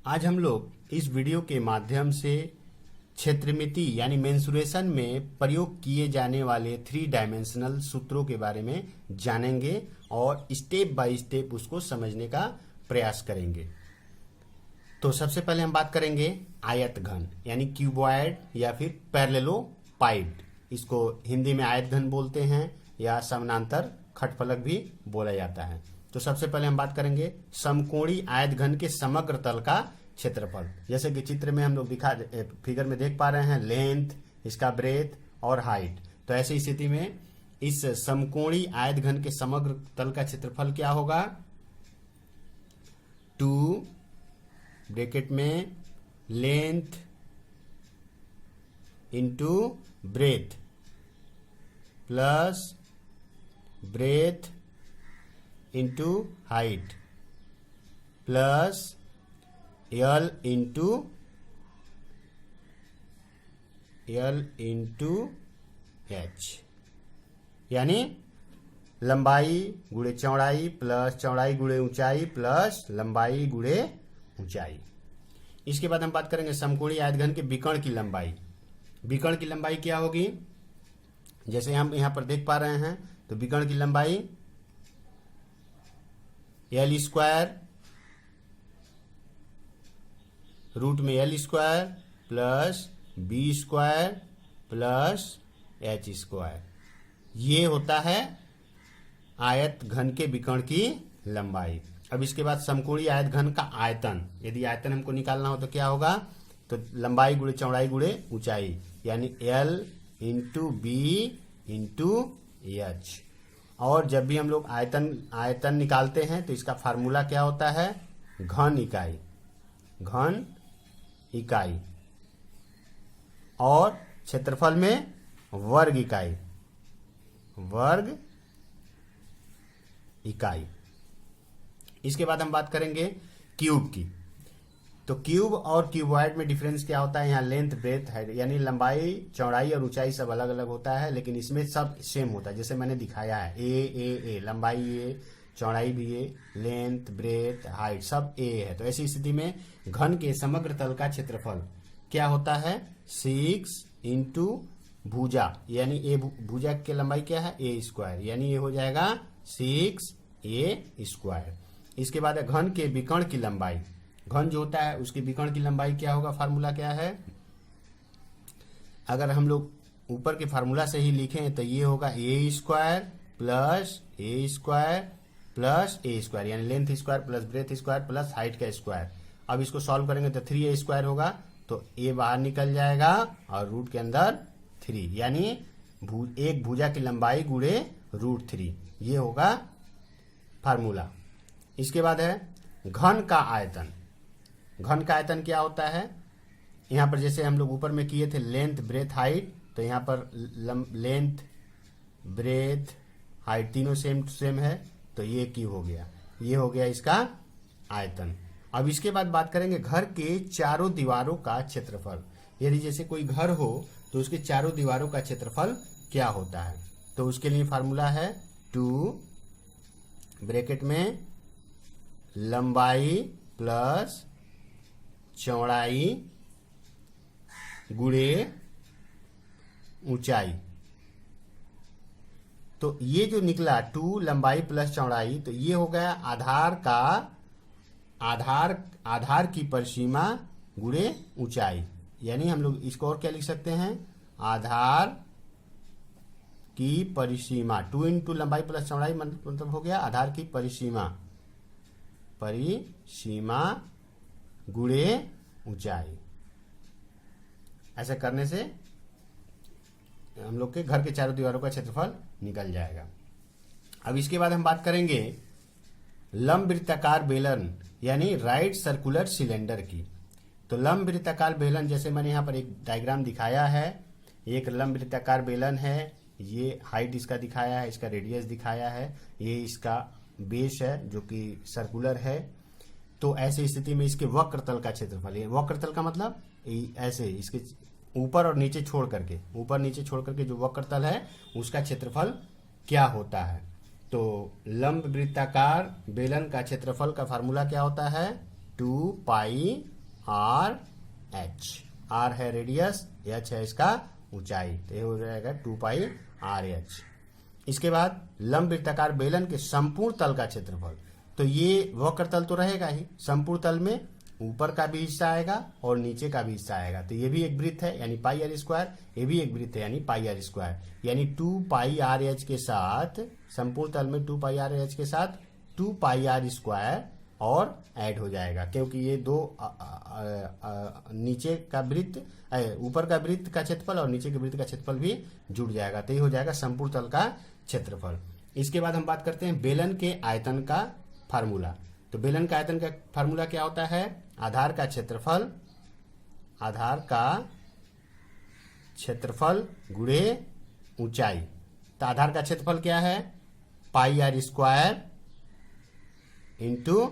आज हम लोग इस वीडियो के माध्यम से क्षेत्रमिति यानी मेंसुरेशन में प्रयोग किए जाने वाले 3 डायमेंशनल सूत्रों के बारे में जानेंगे और स्टेप बाय स्टेप उसको समझने का प्रयास करेंगे। तो सबसे पहले हम बात करेंगे आयत घन यानी क्यूबॉइड या फिर पैरेललोपाइड। इसको हिंदी में आयत घन बोलते हैं या समानांतर खटफलक भी बोला जाता है। तो सबसे पहले हम बात करेंगे समकोणी आयत घन के समग्र तल का क्षेत्रफल। जैसे कि चित्र में हम लोग फिगर में देख पा रहे हैं लेंथ, इसका ब्रेथ और हाइट। तो ऐसी स्थिति में इस समकोणी आयत घन के समग्र तल का क्षेत्रफल क्या होगा? 2 ब्रैकेट में length into breadth plus breadth into height plus L into H, यानी लंबाई गुणे चौड़ाई प्लस चौड़ाई गुणे ऊंचाई प्लस लंबाई गुणे ऊंचाई। इसके बाद हम बात करेंगे समकोणी आयतघन के विकर्ण की लंबाई। विकर्ण की लंबाई क्या होगी? जैसे हम यहां पर देख पा रहे हैं, तो विकर्ण की लंबाई L स्क्वायर रूट में L square plus B square plus H square, ये होता है आयत घन के विकर्ण की लंबाई। अब इसके बाद समकोणी आयत घन का आयतन, यदि आयतन हमको निकालना हो तो क्या होगा? तो लंबाई गुणे चौड़ाई गुणे ऊंचाई यानी L into B into H। और जब भी हम लोग आयतन निकालते हैं तो इसका फार्मूला क्या होता है? घन इकाई और क्षेत्रफल में वर्ग इकाई। इसके बाद हम बात करेंगे क्यूब की। तो क्यूब और क्यूबॉइड में डिफरेंस क्या होता है? यहाँ लेंथ ब्रेथ हाइट यानी लंबाई चौड़ाई और ऊंचाई सब अलग अलग होता है, लेकिन इसमें सब सेम होता है। जैसे मैंने दिखाया है ए लंबाई ए, चौड़ाई भी ए, लेंथ ब्रेथ हाइट सब ए है। तो ऐसी स्थिति में घन के समग्र तल का क्षेत्रफल क्या होता है? 6 इंटू भुजा यानी ए, भुजा की लंबाई क्या है? ए स्क्वायर, यानी ये हो जाएगा 6a स्क्वायर। इसके बाद घन के विकर्ण की लंबाई, घन जो होता है उसके विकर्ण की लंबाई क्या होगा? फार्मूला क्या है? अगर हम लोग ऊपर के फार्मूला से ही लिखें तो ये होगा ए स्क्वायर प्लस ए स्क्वायर प्लस ए स्क्वायर, यानी length square plus breadth square plus height का स्क्वायर। अब इसको सॉल्व करेंगे तो 3a स्क्वायर होगा, तो ए बाहर निकल जाएगा और रूट के अंदर 3, यानी एक भुजा की लंबाई गुणे √3, ये होगा फार्मूला। इसके बाद है घन का आयतन। घन का आयतन क्या होता है? यहां पर जैसे हम लोग ऊपर में किए थे लेंथ ब्रेथ हाइट, तो यहां पर लेंथ ब्रेथ हाइट तीनों सेम है, तो ये क्यों हो गया? ये हो गया इसका आयतन। अब इसके बाद बात करेंगे घर के चारों दीवारों का क्षेत्रफल। यदि जैसे कोई घर हो तो उसके चारों दीवारों का क्षेत्रफल क्या होता है? तो उसके लिए फार्मूला है 2 ब्रैकेट में लंबाई प्लस चौड़ाई गुणे ऊंचाई। तो ये जो निकला 2 लंबाई प्लस चौड़ाई, तो ये हो गया आधार की परिसीमा गुणे ऊंचाई। यानी हम लोग इसको और क्या लिख सकते हैं? आधार की परिसीमा 2 इंटू लंबाई प्लस चौड़ाई मतलब हो गया आधार की परिसीमा गुणे ऊंचाई। ऐसा करने से हम लोग के घर के चारों दीवारों का क्षेत्रफल निकल जाएगा। अब इसके बाद हम बात करेंगे लंब वृत्ताकार बेलन यानी राइट सर्कुलर सिलेंडर की। तो लंब वृत्ताकार बेलन, जैसे मैंने यहाँ पर एक डायग्राम दिखाया है, एक लंब वृत्ताकार बेलन है, ये हाइट इसका दिखाया है, इसका रेडियस दिखाया है, ये इसका बेस है जो कि सर्कुलर है। तो ऐसे स्थिति में इसके वक्र तल का क्षेत्रफल, ये वक्र तल का मतलब ऐसे इसके ऊपर और नीचे छोड़ करके जो वक्र तल है उसका क्षेत्रफल क्या होता है? तो लंब वृत्ताकार बेलन का क्षेत्रफल का फार्मूला क्या होता है? 2 पाई आर एच। आर है रेडियस, एच है इसका ऊंचाई, तो ये हो जाएगा 2 पाई आर एच। इसके बाद लंब वृत्ताकार बेलन के संपूर्ण तल का क्षेत्रफल, तो ये वक्र तल तो रहेगा ही, संपूर्ण तल में ऊपर का भी हिस्सा आएगा और नीचे का भी हिस्सा आएगा, तो ये भी एक वृत्त है यानी पाई आर स्क्वायर, ये भी एक वृत्त है यानी पाई आर स्क्वायर, यानी 2 पाई आर एच के साथ संपूर्ण तल में 2 पाई आर एच के साथ 2 पाई आर स्क्वायर और ऐड हो जाएगा, क्योंकि ये दो नीचे का वृत्त, ऊपर का वृत्त का क्षेत्रफल और नीचे के वृत्त का क्षेत्रफल भी जुड़ जाएगा, तो ये हो जाएगा संपूर्ण तल का क्षेत्रफल। इसके बाद हम बात करते हैं बेलन के आयतन का फार्मूला। तो बेलन का आयतन का फार्मूला क्या होता है? आधार का क्षेत्रफल गुणे ऊंचाई। तो आधार का क्षेत्रफल क्या है? पाई आर स्क्वायर इंटू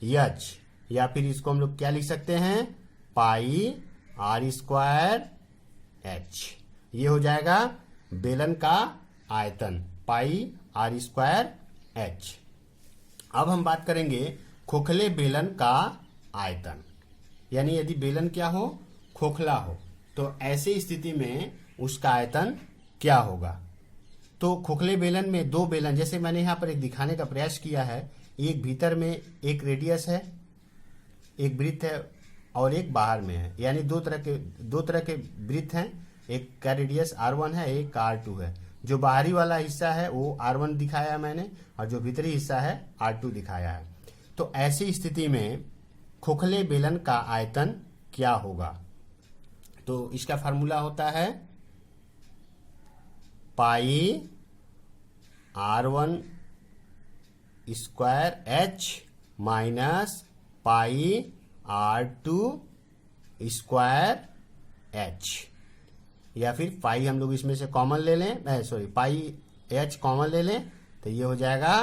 एच, या फिर इसको हम लोग क्या लिख सकते हैं? Pi R square H. ये हो जाएगा बेलन का आयतन, पाई आर स्क्वायर एच। अब हम बात करेंगे खोखले बेलन का आयतन, यानी यदि बेलन क्या हो? खोखला हो, तो ऐसी स्थिति में उसका आयतन क्या होगा? तो खोखले बेलन में दो बेलन, जैसे मैंने यहाँ पर एक दिखाने का प्रयास किया है, एक भीतर में एक रेडियस है, एक वृत्त है और एक बाहर में है, यानी दो तरह के वृत्त हैं, एक का रेडियस R1 है, एक का R2 है। जो बाहरी वाला हिस्सा है वो R1 दिखाया है मैंने, और जो भीतरी हिस्सा है R2 दिखाया है। तो ऐसी स्थिति में खोखले बेलन का आयतन क्या होगा? तो इसका फार्मूला होता है पाई R1 square H minus pi R2 square H, या फिर पाई हम लोग इसमें से कॉमन ले लें, पाई एच कॉमन ले लें, तो ये हो जाएगा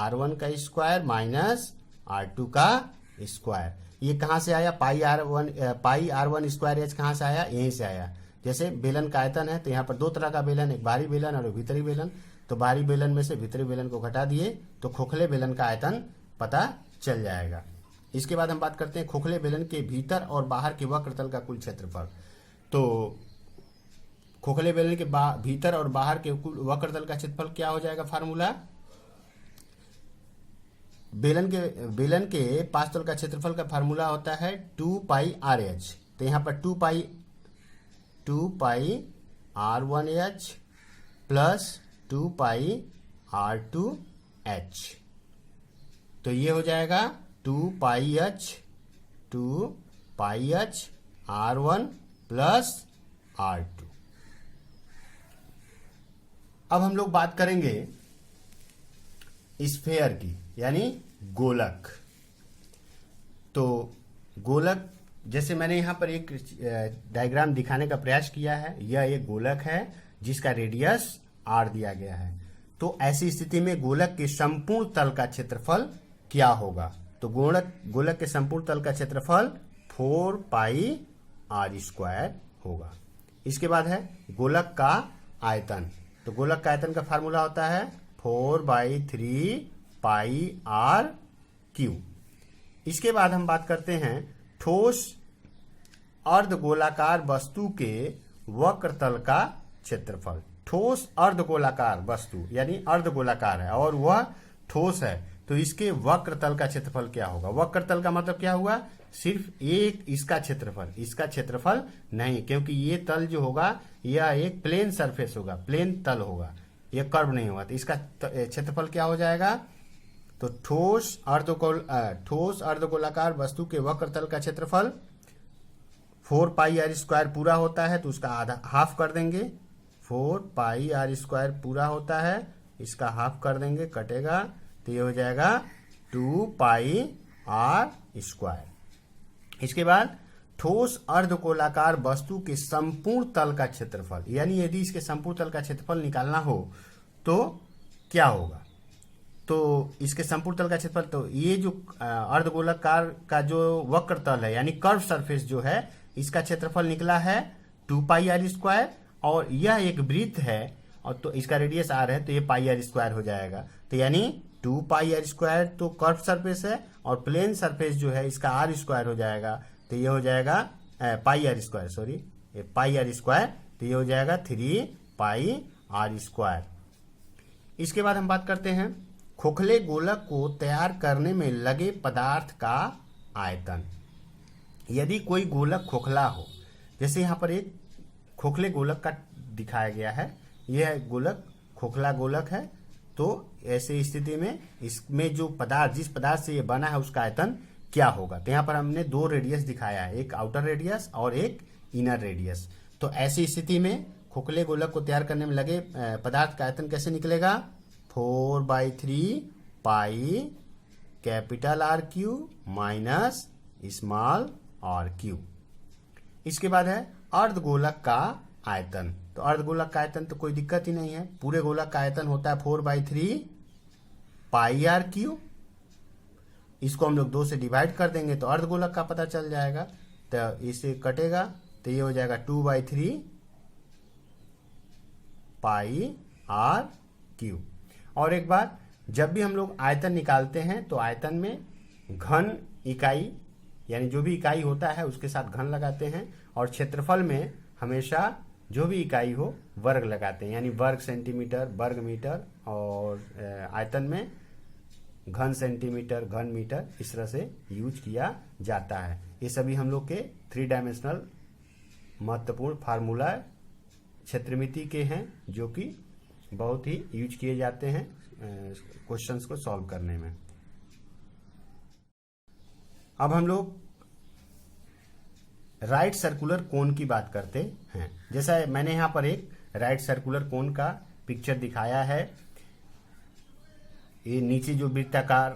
R1 का स्क्वायर माइनस R2 का स्क्वायर। ये कहाँ से आया? पाई R1 स्क्वायर एच कहाँ से आया? यहीं से आया। जैसे बेलन का आयतन है, तो यहाँ पर दो तरह का बेलन, एक बाहरी बेलन और भीतरी बेलन, तो बाहरी बेलन में से भीतरी बेलन को घटा दिए तो खोखले बेलन का आयतन पता चल जाएगा। इसके बाद हम बात करते हैं खोखले बेलन के भीतर और बाहर के वक्रतल का कुल क्षेत्रफल। तो खोखले बेलन के भीतर और बाहर के कुल वक्रतल का क्षेत्रफल क्या हो जाएगा? फार्मूला बेलन के पांचतल का क्षेत्रफल का फार्मूला होता है 2 पाई आर एच। तो यहाँ पर 2 पाई R1 एच प्लस 2 पाई R2 एच, तो ये हो जाएगा 2 पाई एच R1 प्लस R2। अब हम लोग बात करेंगे स्फेयर की, यानी गोलक। तो गोलक, जैसे मैंने यहाँ पर एक डायग्राम दिखाने का प्रयास किया है, यह एक गोलक है जिसका रेडियस R दिया गया है। तो ऐसी स्थिति में गोलक के संपूर्ण तल का क्षेत्रफल क्या होगा? तो गोलक के संपूर्ण तल का क्षेत्रफल 4 पाई आर स्क्वायर होगा। इसके बाद है गोलक का आयतन। तो गोलक का आयतन का फार्मूला होता है 4/3 पाई आर क्यू। इसके बाद हम बात करते हैं ठोस अर्धगोलाकार वस्तु के वक्रतल का क्षेत्रफल। ठोस अर्धगोलाकार वस्तु यानी अर्धगोलाकार है और वह ठोस है, तो इसके वक्रतल का क्षेत्रफल क्या होगा? वक्रतल का मतलब क्या हुआ? सिर्फ एक इसका क्षेत्रफल नहीं, क्योंकि ये तल जो होगा यह एक प्लेन सरफेस होगा, प्लेन तल होगा, यह कर्व नहीं होगा। तो इसका क्षेत्रफल क्या हो जाएगा? तो ठोस अर्धगोलाकार वस्तु के वक्रतल का क्षेत्रफल 4 पाई आर स्क्वायर पूरा होता है, तो उसका आधा हाफ कर देंगे। 4 पाई आर स्क्वायर पूरा होता है, इसका हाफ कर देंगे, कटेगा, तो ये हो जाएगा 2 पाई आर स्क्वायर। इसके बाद ठोस अर्धगोलाकार वस्तु के संपूर्ण तल का क्षेत्रफल, यानी यदि इसके संपूर्ण तल का क्षेत्रफल निकालना हो तो क्या होगा? तो इसके संपूर्ण तल का क्षेत्रफल, तो ये जो अर्धगोलाकार का जो वक्र तल है यानी कर्व सरफेस जो है, इसका क्षेत्रफल निकला है 2 पाई आर स्क्वायर, और यह एक वृत्त है और तो इसका रेडियस r है, तो ये पाई आर स्क्वायर हो जाएगा। तो यानी 2 पाई आर स्क्वायर तो कर्व सरफेस है और प्लेन सरफेस जो है इसका r स्क्वायर हो जाएगा, तो ये हो जाएगा pi R square, sorry pi R square, तो ये हो जाएगा 3 पाई आर स्क्वायर। इसके बाद हम बात करते हैं खोखले गोलक को तैयार करने में लगे पदार्थ का आयतन। यदि कोई गोलक खोखला हो, जैसे यहाँ पर एक खोखले गोलक का दिखाया गया है, यह गोलक खोखला गोलक है, तो ऐसे स्थिति में इसमें जो पदार्थ, जिस पदार्थ से ये बना है उसका आयतन क्या होगा। तो यहाँ पर हमने 2 रेडियस दिखाया है, एक आउटर रेडियस और एक इनर रेडियस। तो ऐसी स्थिति में खोखले गोलक को तैयार करने में लगे पदार्थ का आयतन कैसे निकलेगा, 4/3 pi capital R cube minus small r cube. इसके बाद है अर्धगोलक का आयतन। तो अर्धगोलक का आयतन तो कोई दिक्कत ही नहीं है, पूरे गोलक का आयतन होता है 4/3 पाई आर क्यू। इसको हम लोग 2 से डिवाइड कर देंगे तो अर्धगोलक का पता चल जाएगा, तो इसे कटेगा तो ये हो जाएगा 2/3 पाई आर क्यू। और एक बात, जब भी हम लोग आयतन निकालते हैं तो आयतन में घन इकाई, यानी जो भी इकाई होता है उसके साथ घन लगाते हैं, और क्षेत्रफल में हमेशा जो भी इकाई हो वर्ग लगाते हैं, यानी वर्ग सेंटीमीटर, वर्ग मीटर, और आयतन में घन सेंटीमीटर, घन मीटर, इस तरह से यूज किया जाता है। ये सभी हम लोग के 3 डायमेंशनल महत्वपूर्ण फार्मूला क्षेत्रमिति के हैं, जो कि बहुत ही यूज किए जाते हैं क्वेश्चंस को सॉल्व करने में। अब हम लोग राइट सर्कुलर कोन की बात करते हैं। जैसा मैंने यहाँ पर एक राइट सर्कुलर कोन का पिक्चर दिखाया है। ये नीचे जो वृत्ताकार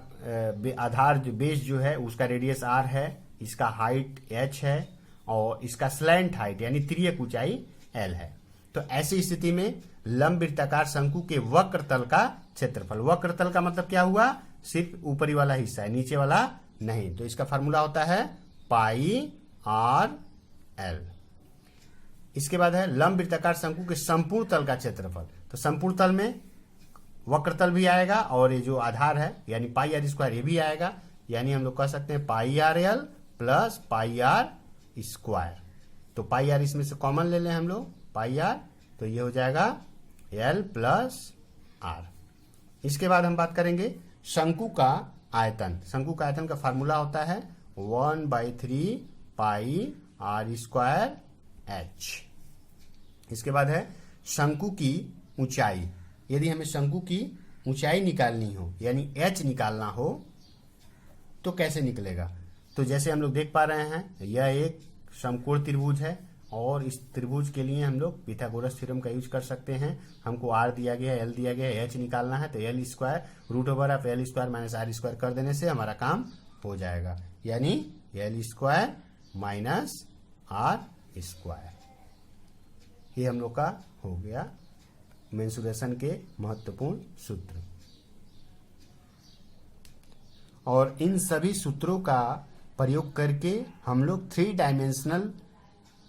आधार जो बेस जो है उसका रेडियस r है, इसका हाइट h है, और इसका स्लैंट हाइट यानी तिर्यक ऊंचाई l है। तो ऐसी स्थिति में लंब वृत्ताकार शंकु के वक्र तल का क्षेत्रफल, वक्र तल का मतलब क्या हुआ, सिर्फ ऊपरी वाला हिस्सा है, नीचे वाला नहीं। तो इसका फार्मूला होता है पाई आर एल। इसके बाद है लंब वृत्ताकार शंकु के संपूर्ण तल का क्षेत्रफल। तो संपूर्ण तल में वक्र तल भी आएगा और ये जो आधार है यानी पाई आर स्क्वायर ये भी आएगा, यानी हम लोग कह सकते हैं pi R L plus pi R square. तो पाई आर इसमें से कॉमन ले लें हम लोग, पाई आर, तो ये हो जाएगा एल प्लस आर। इसके बाद हम बात करेंगे शंकु का आयतन। शंकु का आयतन का फार्मूला होता है 1/3 पाई आर स्क्वायर एच। इसके बाद है शंकु की ऊंचाई। यदि हमें शंकु की ऊंचाई निकालनी हो यानी एच निकालना हो तो कैसे निकलेगा। तो जैसे हम लोग देख पा रहे हैं यह एक समकोण त्रिभुज है, और इस त्रिभुज के लिए हम लोग पिथागोरस थ्योरम का यूज कर सकते हैं। हमको आर दिया गया है, एल दिया गया है, एच निकालना है, तो l square √(l² minus r square कर देने से हमारा काम हो जाएगा, यानी l square minus r square. ये हम लोग का हो गया मेंसुरेशन के महत्वपूर्ण सूत्र। और इन सभी सूत्रों का प्रयोग करके हम लोग 3 डायमेंशनल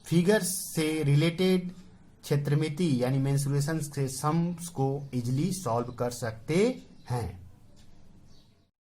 फिगर्स से रिलेटेड क्षेत्रमिति यानी मेंसुरेशन से सम्स को इजिली सॉल्व कर सकते हैं।